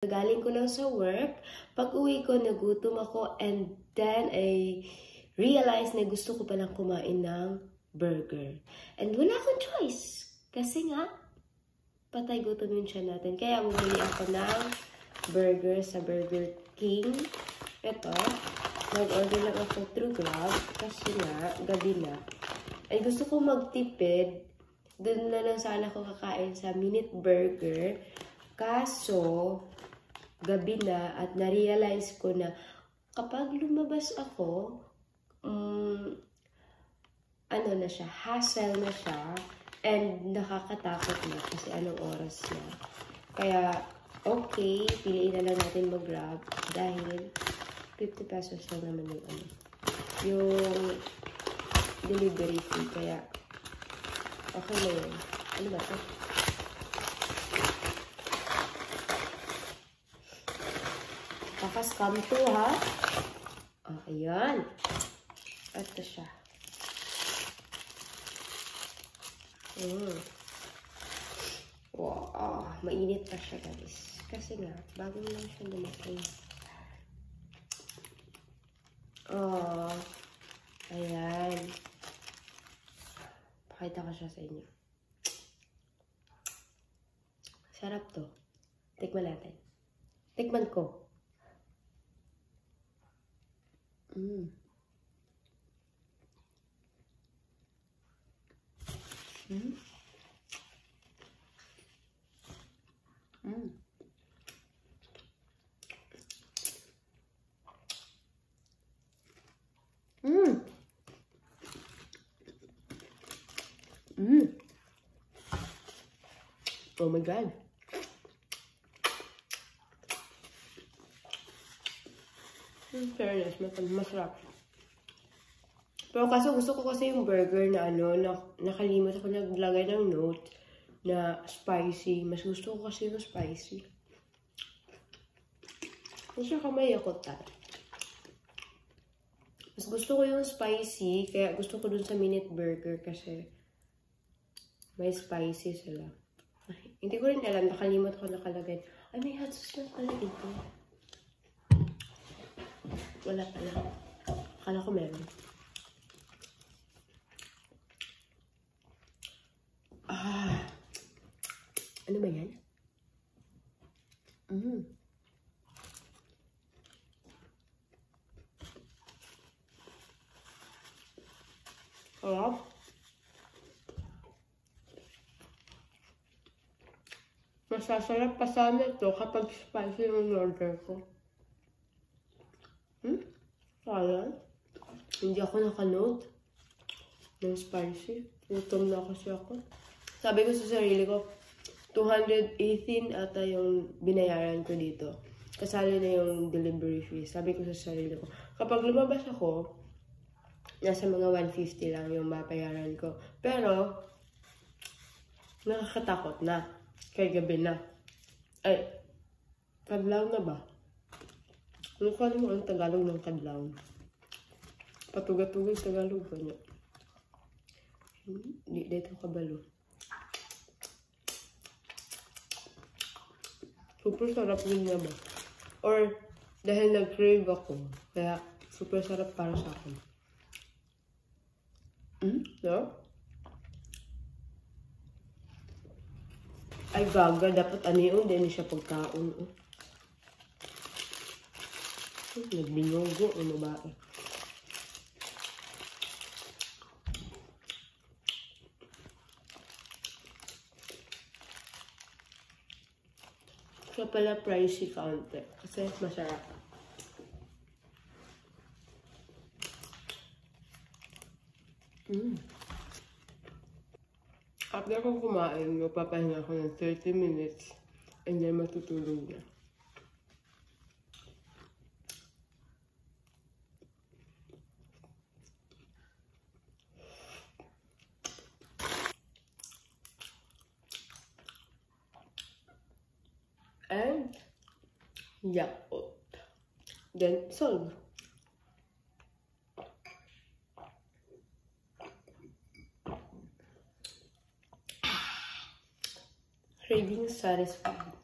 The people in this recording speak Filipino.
Galing ko lang sa work, pag uwi ko, nagutom ako, and then I realized na gusto ko palang kumain ng burger. And wala akong choice. Kasi nga, patay gutom yung tiyan natin. Kaya bumili ako ng burger sa Burger King. Ito, nag-order lang ako through Grab. Kasi nga, gabi na. Ay gusto ko magtipid. Doon na lang sana ako kakain sa Minute Burger. Kaso, gabi na at na-realize ko na kapag lumabas ako, ano na siya, hassle na siya, and nakakatakot na kasi anong oras na. Kaya, okay, piliin na lang natin mag-grab dahil 50 pesos lang naman yung delivery fee. Kaya, okay na yun. Ano ba ito? Scam to, ha? Ayan. Ito siya. Wow. Mainit pa siya, guys. Kasi nga, bago lang siya dumating. Ayan. Pakita ko siya sa inyo. Sarap to. Tikman natin. Tikman ko. Oh my God. Fairness, masarap. Pero kaso gusto ko kasi yung burger na nakalimot ako naglagay ng note na spicy. Mas gusto ko kasi yung spicy. Kasi kamay ako Mas gusto ko yung spicy, kaya gusto ko dun sa Minute Burger kasi may spicy sila. Ay, hindi ko rin alam, nakalimot ko nakalagay. Ay, may hot sauce na pala dito. Wala pala. Akala ko meron. Ano ba yan? Sarap. Masasarap pa sana ito kapag spicy yung order ko. Sayang. Hindi ako nakanote ng spicy. Gutom na kasi ako. Sabi ko sa sarili ko, 218 ata yung binayaran ko dito. Kasali na yung delivery fee. Sabi ko sa sarili ko, kapag lumabas ako, nasa mga 150 lang yung mapayaran ko. Pero, nakakatakot na. Kay gabi na. Ay, kadlaw na ba? Ano ka naman ang Tagalog ng kadlaw? Patugat-tugat Tagalog ba niya? Hindi, dito kabalo. Super sarap din niya ba? Or, dahil nag-crave ako, kaya super sarap para sa akin. No? Ay, gaga. Dapat ano yun? Hindi siya pagkaon. Nagbinyogo. Ano ba? Kaya pala pricey kaunti. Kasi masarap. After ko kumain, mapapahinga ako ng 30 minutes and then matutulog na. And Yakult. Then solve. Craving satisfied.